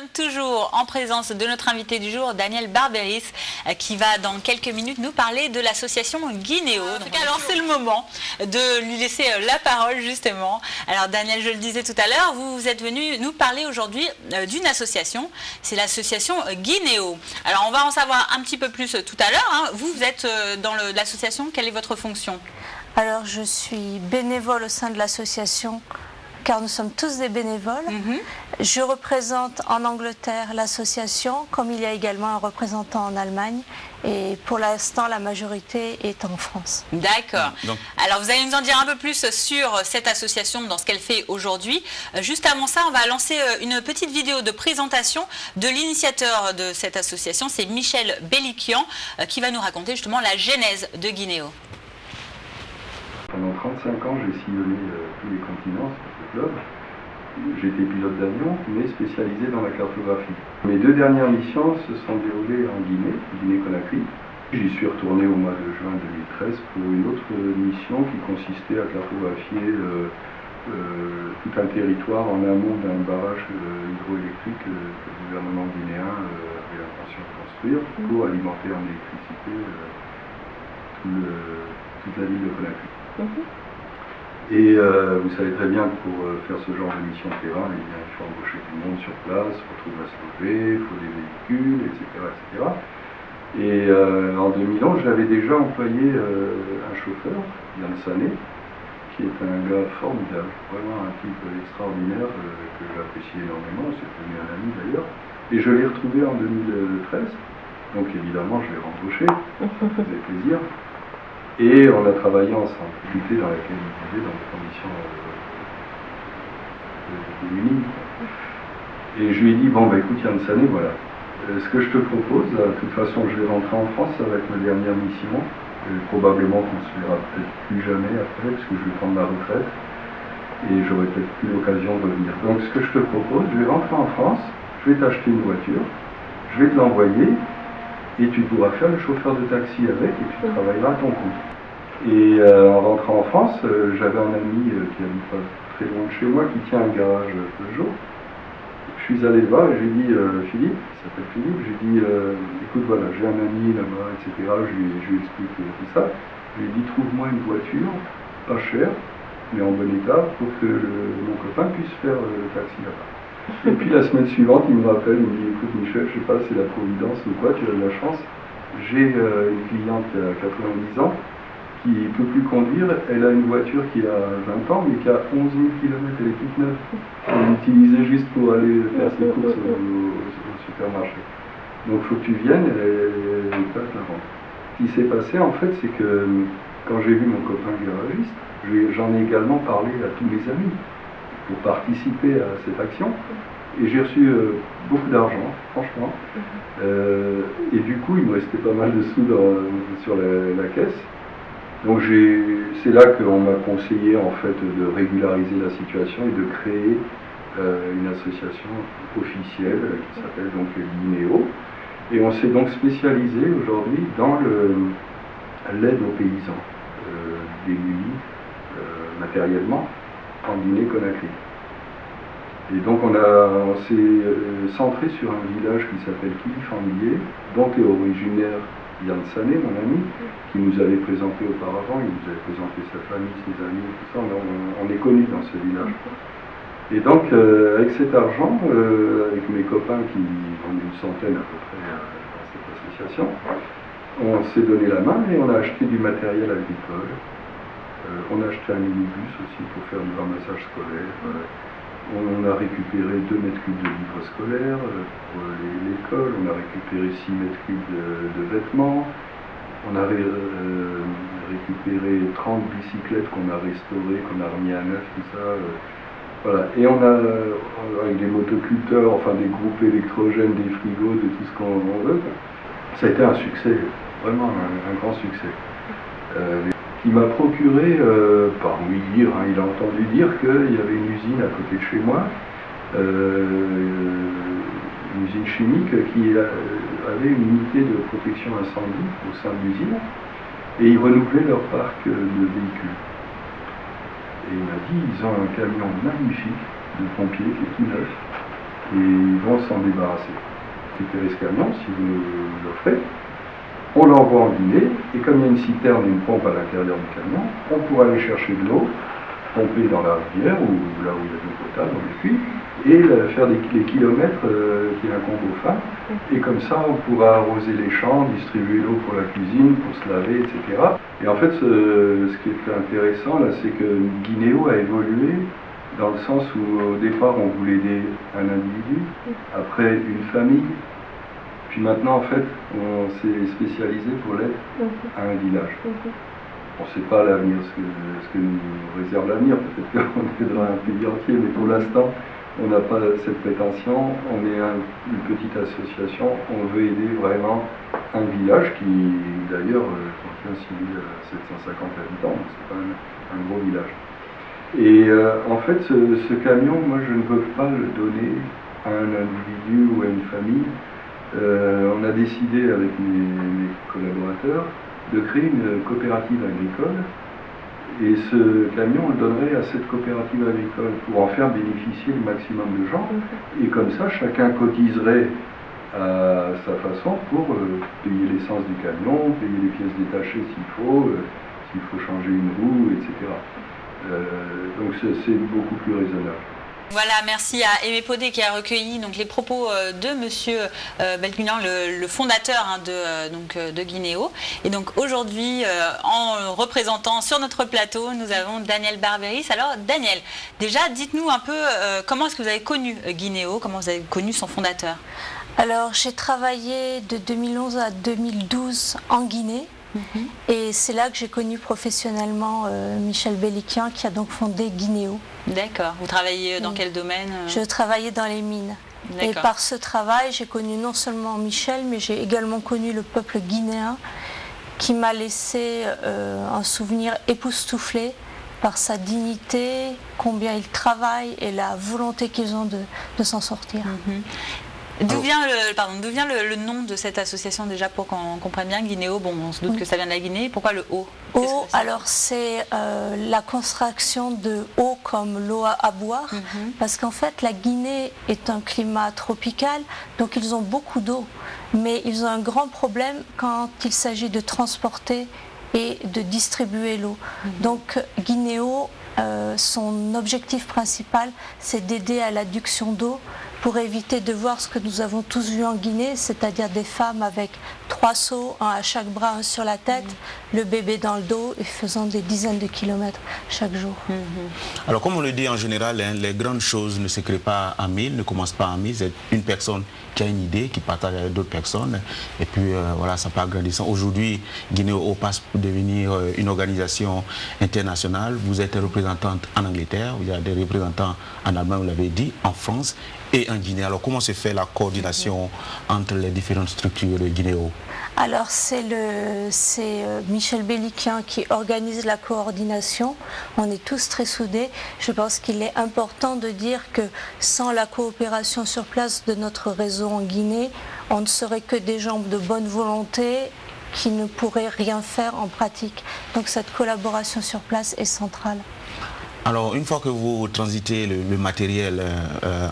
Nous sommes toujours en présence de notre invité du jour, Daniel Barberis, qui va dans quelques minutes nous parler de l'association Guinéo. Alors c'est le moment de lui laisser la parole justement. Alors Daniel, je le disais tout à l'heure, vous êtes venu nous parler aujourd'hui d'une association, c'est l'association Guinéo. Alors on va en savoir un petit peu plus tout à l'heure. Vous êtes dans l'association, quelle est votre fonction? Alors je suis bénévole au sein de l'association, car nous sommes tous des bénévoles. Je représente en Angleterre l'association, comme il y a également un représentant en Allemagne. Et pour l'instant, la majorité est en France. D'accord. Alors vous allez nous en dire un peu plus sur cette association, dans ce qu'elle fait aujourd'hui. Juste avant ça, on va lancer une petite vidéo de présentation de l'initiateur de cette association. C'est Michel Bellikian, qui va nous raconter justement la genèse de Guinéo. Pendant 35 ans, j'ai sillonné tous les continents sur ce club. J'étais pilote d'avion, mais spécialisé dans la cartographie. Mes deux dernières missions se sont déroulées en Guinée, Guinée-Conakry. J'y suis retourné au mois de juin 2013 pour une autre mission qui consistait à cartographier tout un territoire en amont d'un barrage hydroélectrique que le gouvernement guinéen avait l'intention de construire pour alimenter en électricité toute la ville de Conakry. Et vous savez très bien que pour faire ce genre de mission terrain, il faut embaucher tout le monde sur place, il faut trouver à se loger, il faut des véhicules, etc. Et en 2011, j'avais déjà employé un chauffeur, Yann Sané, qui est un gars formidable, vraiment un type extraordinaire que j'apprécie énormément, c'est devenu un ami d'ailleurs. Et je l'ai retrouvé en 2013, donc évidemment je l'ai rembauché, ça faisait plaisir. Et on a travaillé ensemble, lutter dans laquelle il vivait dans des conditions uniques. Et je lui ai dit, bon écoute Yann Sané, voilà, ce que je te propose, de toute façon je vais rentrer en France, ça va être ma dernière mission, et probablement qu'on se verra peut-être plus jamais après, parce que je vais prendre ma retraite, et j'aurai peut-être plus l'occasion de revenir. Donc ce que je te propose, je vais rentrer en France, je vais t'acheter une voiture, je vais te l'envoyer, et tu pourras faire le chauffeur de taxi avec, et tu travailleras à ton compte. Et en rentrant en France, j'avais un ami qui habite pas très loin de chez moi, qui tient un garage Peugeot. Je suis allé le voir et j'ai dit, Philippe, il s'appelle Philippe, j'ai dit, écoute voilà, j'ai un ami là-bas, etc. Je lui explique tout ça. Je lui ai dit, trouve-moi une voiture, pas chère, mais en bon état, pour que mon copain puisse faire le taxi là-bas. Et puis la semaine suivante, il me rappelle, il me dit, écoute Michel, je sais pas, c'est la providence ou quoi, tu as de la chance. J'ai une cliente qui a 90 ans, qui ne peut plus conduire, elle a une voiture qui a 20 ans, mais qui a 11 000 km, elle est toute neuve. Elle l'utilisait juste pour aller faire ses courses au supermarché. Donc il faut que tu viennes, elle passe la vente. Ce qui s'est passé en fait, c'est que quand j'ai vu mon copain garagiste, j'en ai également parlé à tous mes amis pour participer à cette action. Et j'ai reçu beaucoup d'argent, franchement. Et du coup, il me restait pas mal de sous sur la caisse. Donc c'est là qu'on m'a conseillé en fait de régulariser la situation et de créer une association officielle qui s'appelle donc Guinéo. Et on s'est donc spécialisé aujourd'hui dans l'aide aux paysans démunis matériellement en Guinée-Conakry. Et donc on s'est centré sur un village qui s'appelle Kilifambié, dont est originaire Yann Sané, mon ami, qui nous avait présenté auparavant, il nous avait présenté sa famille, ses amis, tout ça, on est connus dans ce village. Et donc, avec cet argent, avec mes copains qui ont une centaine à peu près dans cette association, on s'est donné la main et on a acheté du matériel agricole. On a acheté un minibus aussi pour faire du ramassage scolaire. On a récupéré 2 mètres cubes de livres scolaires pour l'école, on a récupéré 6 mètres cubes de vêtements, on a récupéré 30 bicyclettes qu'on a restaurées, qu'on a remis à neuf, tout ça. Voilà. Et on a, avec des motoculteurs, enfin des groupes électrogènes, des frigos, de tout ce qu'on veut, ça a été un succès, vraiment un grand succès. Qui m'a procuré, par lui dire, il a entendu dire qu'il y avait une usine à côté de chez moi, une usine chimique qui avait une unité de protection incendie au sein de l'usine, et ils renouvelaient leur parc de véhicules. Et il m'a dit, ils ont un camion magnifique de pompiers qui est tout neuf, et ils vont s'en débarrasser. Récupérer ce camion, si vous nous l'offrez, on l'envoie en Guinée, et comme il y a une citerne et une pompe à l'intérieur du camion, on pourra aller chercher de l'eau, pomper dans la rivière, ou là où il y a de l'eau potable, dans les puits, et faire les kilomètres qui incombent aux femmes. Et comme ça, on pourra arroser les champs, distribuer l'eau pour la cuisine, pour se laver, etc. Et en fait, ce qui est intéressant, là, c'est que Guinéo a évolué dans le sens où, au départ, on voulait aider un individu, après une famille, puis maintenant, en fait, on s'est spécialisé pour l'aide à un village. On ne sait pas l'avenir, ce que nous réserve l'avenir. Peut-être qu'on aidera un pays entier, mais pour l'instant, on n'a pas cette prétention. On est une petite association. On veut aider vraiment un village qui, d'ailleurs, contient 750 habitants, donc c'est quand même un gros village. Et en fait, ce camion, moi, je ne veux pas le donner à un individu ou à une famille. On a décidé avec mes collaborateurs de créer une coopérative agricole, et ce camion on le donnerait à cette coopérative agricole pour en faire bénéficier le maximum de gens, et comme ça chacun cotiserait à sa façon pour payer l'essence du camion, payer les pièces détachées s'il faut changer une roue, etc. Donc c'est beaucoup plus raisonnable. Voilà, merci à Aimé Podé qui a recueilli donc, les propos de Monsieur Belkunian, le fondateur de Guinéo. Et donc aujourd'hui, en représentant sur notre plateau, nous avons Daniel Barberis. Alors Daniel, déjà dites-nous un peu comment est-ce que vous avez connu Guinéo, comment vous avez connu son fondateur? Alors j'ai travaillé de 2011 à 2012 en Guinée. Et c'est là que j'ai connu professionnellement Michel Belkunian qui a donc fondé Guinéo. D'accord. Vous travaillez dans quel domaine? Je travaillais dans les mines. Et par ce travail, j'ai connu non seulement Michel, mais j'ai également connu le peuple guinéen qui m'a laissé un souvenir époustouflé par sa dignité, combien ils travaillent et la volonté qu'ils ont de s'en sortir. D'où vient le nom de cette association déjà pour qu'on comprenne bien Guinéo? Bon, on se doute que ça vient de la Guinée. Pourquoi le O? Alors c'est la contraction de eau comme l'eau à boire, parce qu'en fait la Guinée est un climat tropical, donc ils ont beaucoup d'eau, mais ils ont un grand problème quand il s'agit de transporter et de distribuer l'eau. Donc Guinéo, son objectif principal, c'est d'aider à l'adduction d'eau pour éviter de voir ce que nous avons tous vu en Guinée, c'est-à-dire des femmes avec 3 seaux, un à chaque bras, un sur la tête, le bébé dans le dos et faisant des dizaines de kilomètres chaque jour. Alors comme on le dit en général, hein, les grandes choses ne se créent pas à 1000, ne commencent pas à 1000, c'est une personne qui a une idée, qui partage avec d'autres personnes, et puis voilà, ça part grandissant. Aujourd'hui, Guinéo passe pour devenir une organisation internationale. Vous êtes représentante en Angleterre, il y a des représentants en Allemagne, vous l'avez dit, en France et en Guinée. Alors comment se fait la coordination entre les différentes structures de Guinéo? Alors c'est Michel Belkunian qui organise la coordination. On est tous très soudés. Je pense qu'il est important de dire que sans la coopération sur place de notre réseau en Guinée, on ne serait que des gens de bonne volonté qui ne pourraient rien faire en pratique. Donc cette collaboration sur place est centrale. Alors, une fois que vous transitez le matériel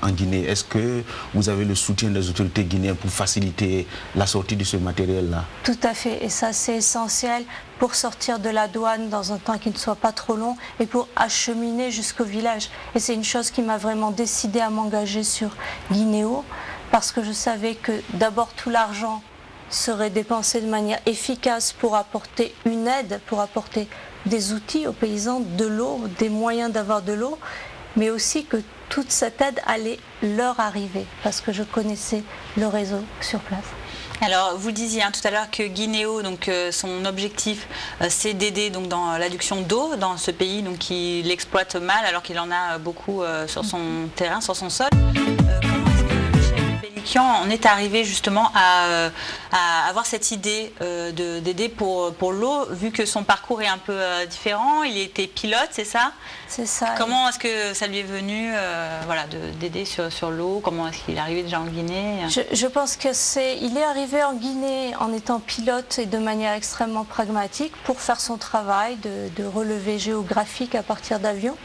en Guinée, est-ce que vous avez le soutien des autorités guinéennes pour faciliter la sortie de ce matériel-là? Tout à fait, et ça c'est essentiel pour sortir de la douane dans un temps qui ne soit pas trop long et pour acheminer jusqu'au village. Et c'est une chose qui m'a vraiment décidé à m'engager sur Guinéo, parce que je savais que d'abord tout l'argent serait dépensé de manière efficace pour apporter une aide, pour apporter des outils aux paysans, de l'eau, des moyens d'avoir de l'eau, mais aussi que toute cette aide allait leur arriver, parce que je connaissais le réseau sur place. Alors, vous disiez tout à l'heure que Guinéo, donc, son objectif, c'est d'aider dans l'adduction d'eau dans ce pays qui l'exploite mal, alors qu'il en a beaucoup sur son terrain, sur son sol. Comment est-ce que Michel Pékian en est arrivé justement à avoir cette idée d'aider pour l'eau, vu que son parcours est un peu différent? Il était pilote, c'est ça? C'est ça. Comment est-ce que ça lui est venu d'aider sur l'eau? Comment est-ce qu'il est arrivé déjà en Guinée? Je pense il est arrivé en Guinée en étant pilote et de manière extrêmement pragmatique pour faire son travail de relevé géographique à partir d'avions.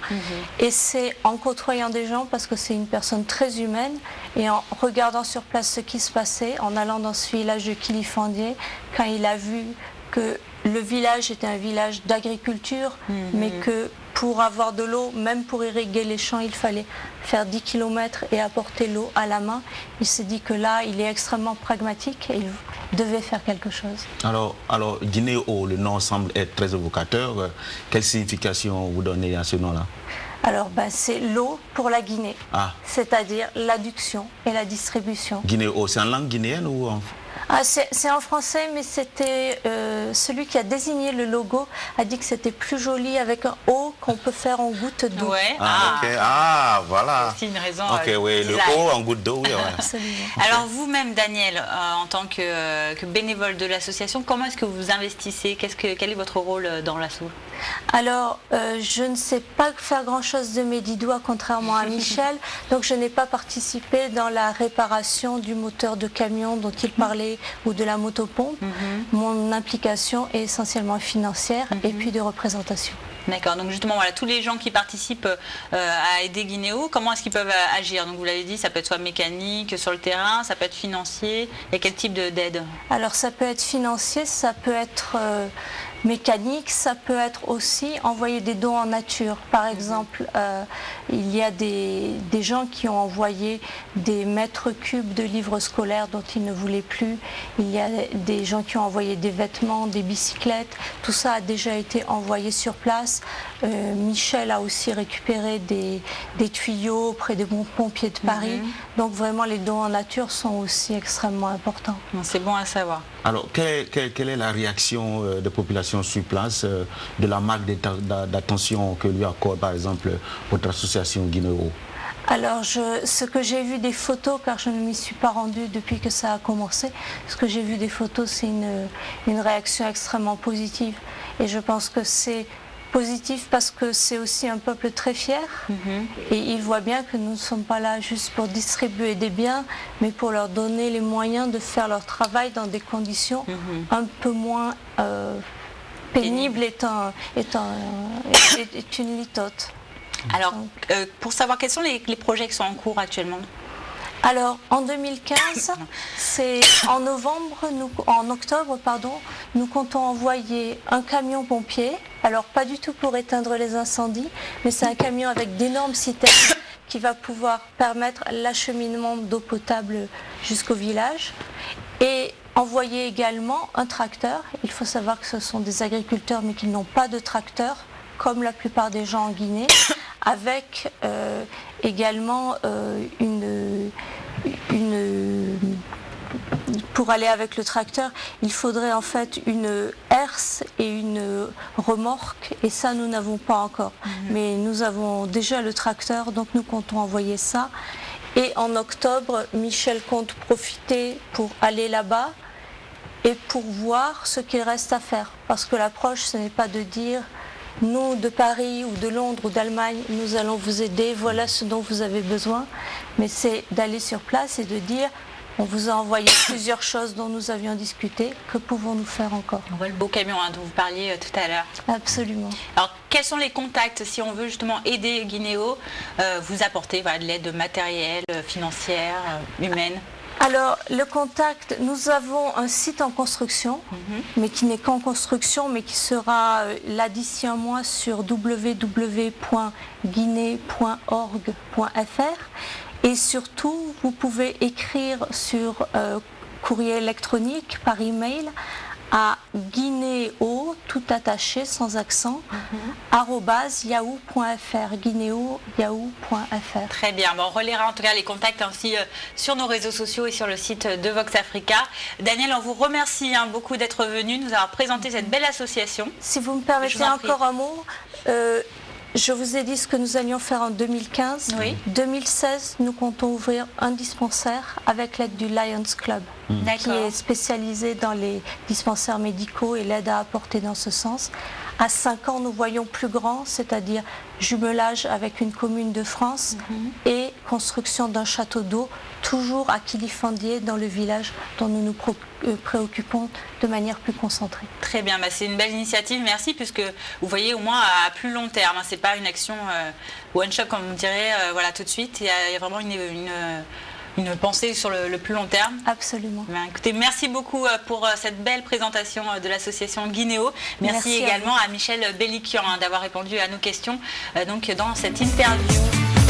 Et c'est en côtoyant des gens, parce que c'est une personne très humaine, et en regardant sur place ce qui se passait, en allant dans ce village de Kilifandié, quand il a vu que le village était un village d'agriculture, mais que pour avoir de l'eau, même pour irriguer les champs, il fallait faire 10 km et apporter l'eau à la main. Il s'est dit que là, il est extrêmement pragmatique et il devait faire quelque chose. Alors Guinée-O, le nom semble être très évocateur. Quelle signification vous donnez à ce nom-là? Alors, c'est l'eau pour la Guinée, c'est-à-dire l'adduction et la distribution. Guinée-O, c'est en langue guinéenne ou en... C'est en français, mais c'était celui qui a désigné le logo a dit que c'était plus joli avec un O qu'on peut faire en goutte d'eau. Ouais. Voilà. C'est une raison. Oui, le O en goutte d'eau, oui. Absolument. Alors vous-même, Daniel, en tant que bénévole de l'association, comment est-ce que vous investissez? Quel est votre rôle dans l'asso? Alors, je ne sais pas faire grand-chose de mes 10 doigts, contrairement à Michel, donc je n'ai pas participé dans la réparation du moteur de camion dont il parlait ou de la motopompe. Mon implication est essentiellement financière et puis de représentation. D'accord, donc justement, voilà, tous les gens qui participent à aider Guinée-O, comment est-ce qu'ils peuvent agir? Donc vous l'avez dit, ça peut être soit mécanique, sur le terrain, ça peut être financier. Et quel type d'aide? Alors ça peut être financier, ça peut être mécanique, ça peut être aussi envoyer des dons en nature. Par exemple, il y a des gens qui ont envoyé des mètres cubes de livres scolaires dont ils ne voulaient plus. Il y a des gens qui ont envoyé des vêtements, des bicyclettes. Tout ça a déjà été envoyé sur place. Michel a aussi récupéré des tuyaux auprès des pompiers de Paris. Donc vraiment, les dons en nature sont aussi extrêmement importants. C'est bon à savoir. Alors, quelle est la réaction des populations sur place, de la marque d'attention que lui accorde, par exemple, votre association Guinée-O? Alors, ce que j'ai vu des photos, car je ne m'y suis pas rendue depuis que ça a commencé, ce que j'ai vu des photos, c'est une réaction extrêmement positive. Et je pense que c'est positif parce que c'est aussi un peuple très fier et il voit bien que nous ne sommes pas là juste pour distribuer des biens, mais pour leur donner les moyens de faire leur travail dans des conditions un peu moins pénibles est une litote. Alors, pour savoir quels sont les projets qui sont en cours actuellement? Alors, en 2015, c'est en octobre, nous comptons envoyer un camion pompier. Alors, pas du tout pour éteindre les incendies, mais c'est un camion avec d'énormes citernes qui va pouvoir permettre l'acheminement d'eau potable jusqu'au village. Et envoyer également un tracteur. Il faut savoir que ce sont des agriculteurs, mais qui n'ont pas de tracteur, comme la plupart des gens en Guinée, avec également pour aller avec le tracteur, il faudrait en fait une herse et une remorque, et ça nous n'avons pas encore. Mais nous avons déjà le tracteur, donc nous comptons envoyer ça. Et en octobre, Michel compte profiter pour aller là-bas et pour voir ce qu'il reste à faire. Parce que l'approche, ce n'est pas de dire nous, de Paris ou de Londres ou d'Allemagne, nous allons vous aider, voilà ce dont vous avez besoin. Mais c'est d'aller sur place et de dire on vous a envoyé plusieurs choses dont nous avions discuté, que pouvons-nous faire encore? On voit le beau camion dont vous parliez tout à l'heure. Absolument. Alors, quels sont les contacts si on veut justement aider Guinée-O, vous apporter de l'aide matérielle, financière, humaine? Alors, le contact, nous avons un site en construction, mais qui n'est qu'en construction, mais qui sera là d'ici un mois sur www.guinée.org.fr. Et surtout, vous pouvez écrire sur courrier électronique, par email, à Guinée-O, tout attaché, sans accent, @yahoo.fr, guinéo.yahoo.fr. Très bien, on relaiera en tout cas les contacts ainsi sur nos réseaux sociaux et sur le site de Vox Africa. Daniel, on vous remercie beaucoup d'être venu, nous avoir présenté cette belle association. Si vous me permettez encore un mot, Je vous ai dit ce que nous allions faire en 2015. Oui. 2016, nous comptons ouvrir un dispensaire avec l'aide du Lions Club, qui est spécialisé dans les dispensaires médicaux et l'aide à apporter dans ce sens. À 5 ans, nous voyons plus grand, c'est-à-dire jumelage avec une commune de France et construction d'un château d'eau, toujours à Kilifandié, dans le village dont nous nous préoccupons de manière plus concentrée. Très bien, c'est une belle initiative, merci, puisque vous voyez au moins à plus long terme, c'est pas une action one shot comme on dirait, voilà, tout de suite, il y a vraiment une pensée sur le plus long terme. Absolument. Bien, écoutez, merci beaucoup pour cette belle présentation de l'association Guinéo. Merci également à Michel Bellikian d'avoir répondu à nos questions donc, dans cette interview.